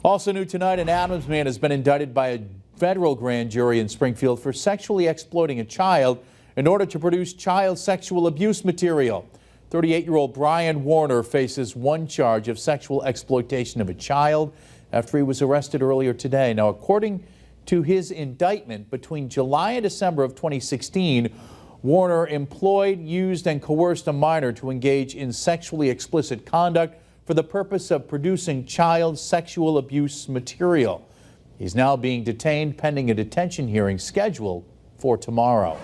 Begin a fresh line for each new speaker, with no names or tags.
Also new tonight, an Adams man has been indicted by a federal grand jury in Springfield for sexually exploiting a child in order to produce child sexual abuse material. 38-year-old Brian Warner faces one charge of sexual exploitation of a child after he was arrested earlier today. Now, according to his indictment, between July and December of 2016, Warner employed, used, and coerced a minor to engage in sexually explicit conduct for the purpose of producing child sexual abuse material. He's now being detained pending a detention hearing scheduled for tomorrow.